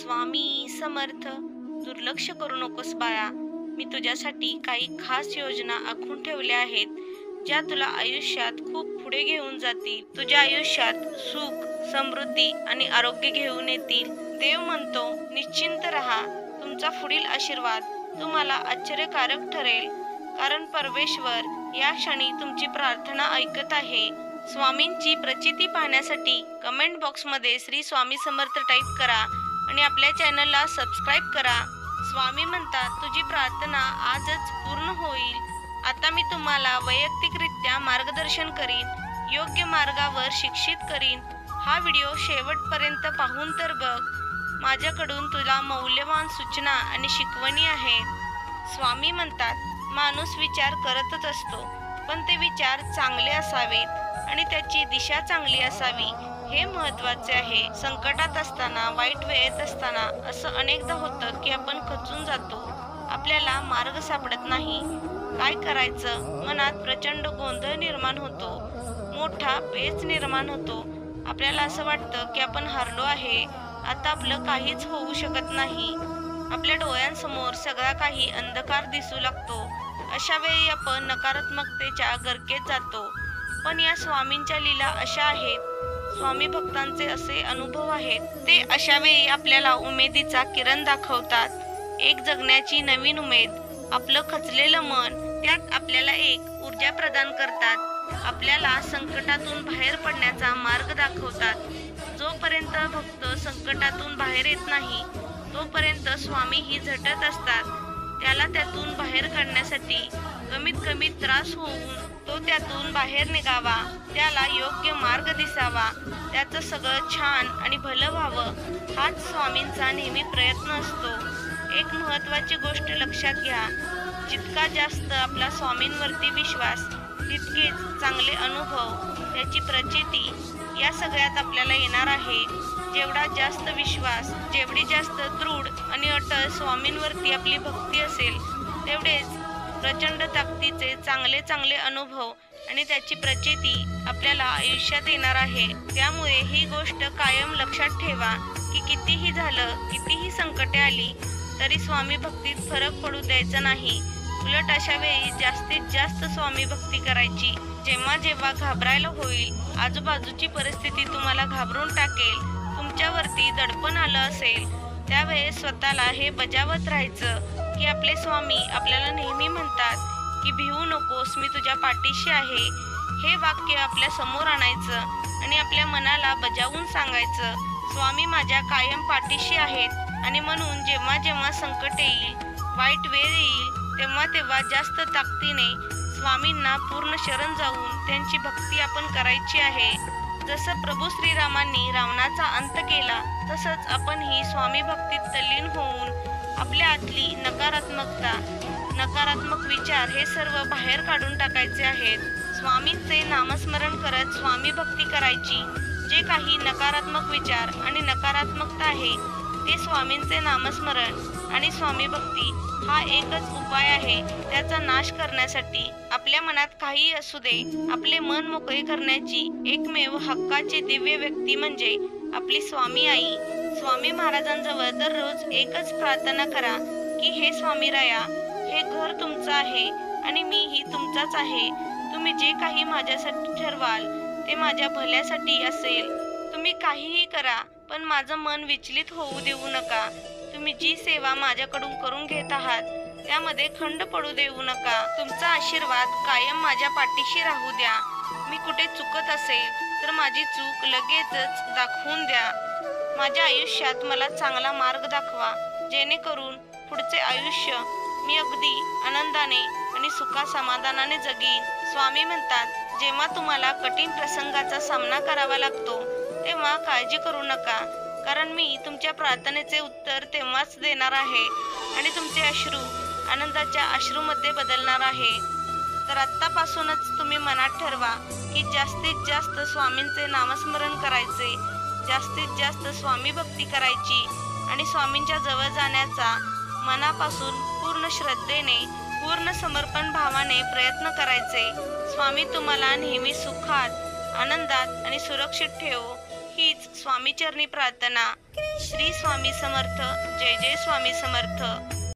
स्वामी समर्थ. दुर्लक्ष करू नकोस बाळा. मी तुझ्यासाठी काही खास योजना आखून ठेवल्या आहेत, ज्या तुला आयुष्यात खूप पुढे घेऊन जातील. तुझ्या आयुष्यात सुख, समृद्धी आणि आरोग्य घेऊन येतील. देव म्हणतो, निश्चिंत राहा. तुमचा पुढील आशीर्वाद तुम्हाला आश्चर्यकारक ठरेल, कारण परमेश्वर या क्षणी तुमची प्रार्थना ऐकत आहे. स्वामींची प्रचिती पाहण्यासाठी कमेंट बॉक्समध्ये श्री स्वामी समर्थ टाईप करा आणि आपल्या चॅनलला सबस्क्राईब करा. स्वामी म्हणतात, तुझी प्रार्थना आजच पूर्ण होईल. आता मी तुम्हाला वैयक्तिकरित्या मार्गदर्शन करीन, योग्य मार्गावर शिक्षित करीन. हा व्हिडिओ शेवटपर्यंत पाहून तर बघ. माझ्याकडून तुला मौल्यवान सूचना आणि शिकवणी आहेत. स्वामी म्हणतात, माणूस विचार करतच असतो, पण ते विचार चांगले असावेत आणि त्याची दिशा चांगली असावी, हे महत्त्वाचे आहे. संकटात असताना, वाईट वेळेत असताना असं अनेकदा होतं की आपण खचून जातो. आपल्याला मार्ग सापडत नाही. काय करायचं? मनात प्रचंड गोंधळ निर्माण होतो, मोठा पेच निर्माण होतो. आपल्याला असं वाटतं की आपण हारलो आहे, आता आपलं काहीच होऊ शकत नाही. आपल्या डोळ्यांसमोर सगळा काही अंधकार दिसू लागतो. अशा वेळी आपण नकारात्मकतेच्या गर्केत जातो. पण या स्वामींच्या लीला अशा आहेत, स्वामी भक्तांचे असे अनुभव आहेत, ते अशा वेळी आपल्याला उमेदीचा किरण दाखवतात. एक जगण्याची नवीन उमेद. आपलं खचलेलं मन त्यात आपल्याला एक ऊर्जा प्रदान करतात. आपल्याला संकटातून बाहेर पडण्याचा मार्ग दाखवतात. जोपर्यंत भक्त संकटातून बाहेर येत नाही, तोपर्यंत स्वामी ही झटत असतात. त्याला त्यातून बाहेर काढण्यासाठी कमीत कमी त्रास होऊन तो त्यातून बाहेर निघावा, त्याला योग्य मार्ग दिसावा, त्याचं सगळं छान आणि भलं व्हावं, हाच स्वामींचा नेहमी प्रयत्न असतो. एक महत्त्वाची गोष्ट लक्षात घ्या, जितका जास्त आपला स्वामींवरती विश्वास, तितकेच चांगले अनुभव, त्याची प्रचिती या सगळ्यात आपल्याला येणार आहे. जेवढा जास्त विश्वास, जेवढी जास्त दृढ आणि अटळ स्वामींवरती आपली भक्ती असेल, तेवढेच प्रचंड ताकदीचे चांगले चांगले अनुभव आणि त्याची प्रचिती आपल्याला आयुष्यात येणार आहे. त्यामुळे ही गोष्ट कायम लक्षात ठेवा की कितीही झालं, कितीही संकटे आली, तरी स्वामी भक्तीत फरक पडू द्यायचा नाही. उलट अशा वेळी जास्तीत जास्त स्वामी भक्ती करायची. जेव्हा जेव्हा घाबरायला होईल, आजूबाजूची परिस्थिती तुम्हाला घाबरून टाकेल, तुमच्यावरती दडपण आलं असेल, त्यावेळेस स्वतःला हे बजावत राहायचं की आपले स्वामी आपल्याला नेहमी म्हणतात की भिवू नकोस, मी तुझ्या पाठीशी आहे. हे वाक्य आपल्या समोर आणायचं आणि आपल्या मनाला बजावून सांगायचं, स्वामी माझ्या कायम पाठीशी आहेत आणि म्हणून जेव्हा जेव्हा संकट येईल, वाईट वेळ येईल, तेव्हा तेव्हा जास्त ताकदीने स्वामींना पूर्ण शरण जाऊन त्यांची भक्ती आपण करायची आहे. जसं प्रभू श्रीरामांनी रावणाचा अंत केला, तसंच आपण ही स्वामी भक्तीत तल्लीन होऊन आपल्या आतली नकारात्मकता, नकारात्मक विचार हे सर्व बाहेर काढून टाकायचे आहेत. स्वामींचे नामस्मरण करत स्वामी भक्ती करायची. जे काही नकारात्मक विचार आणि नकारात्मकता आहे, ते स्वामींचे नामस्मरण आणि स्वामी भक्ती हा एकच उपाय आहे त्याचा नाश करण्यासाठी. आपल्या मनात काही असू दे, आपले मन मोकळे करण्याची एकमेव हक्काची दिव्य व्यक्ती म्हणजे आपली स्वामी आई. स्वामी महाराजांजवळ दररोज एकच प्रार्थना करा की हे स्वामीराया, हे घर तुमचं आहे आणि मीही तुमचाच आहे. तुम्ही जे काही माझ्यासाठी ठरवाल ते माझ्या भल्यासाठी असेल. तुम्ही काहीही करा, पण माझं मन विचलित होऊ देऊ नका. तुम्ही जी सेवा माझ्याकडून करून घेत आहात, त्यामध्ये खंड पडू देऊ नका. तुमचा आशीर्वाद कायम माझ्या पाठीशी राहू द्या. मी कुठे चुकत असेल तर माझी चूक लगेचच दाखवून द्या. माझ्या आयुष्यात मला चांगला मार्ग दाखवा, जेणेकरून पुढचे आयुष्य मी अगदी आनंदाने आणि सुखासमाधानाने जगीन. स्वामी म्हणतात, जेव्हा तुम्हाला कठीण प्रसंगाचा सामना करावा लागतो, तेव्हा काळजी करू नका, कारण मी तुमच्या प्रार्थनेचे उत्तर तेव्हाच देणार आहे आणि तुमचे अश्रू आनंदाच्या अश्रूमध्ये बदलणार आहे. तर आत्तापासूनच तुम्ही मनात ठरवा की जास्तीत जास्त स्वामींचे नामस्मरण करायचे, जास्तीत जास्त स्वामी भक्ती करायची आणि स्वामींच्या जवळ जाण्याचा मनापासून पूर्ण श्रद्धेने, पूर्ण समर्पण भावाने प्रयत्न करायचे. स्वामी तुम्हाला नेहमी सुखात, आनंदात आणि सुरक्षित ठेवो, हीच स्वामीचरणी प्रार्थना. श्री स्वामी समर्थ. जय जय स्वामी समर्थ.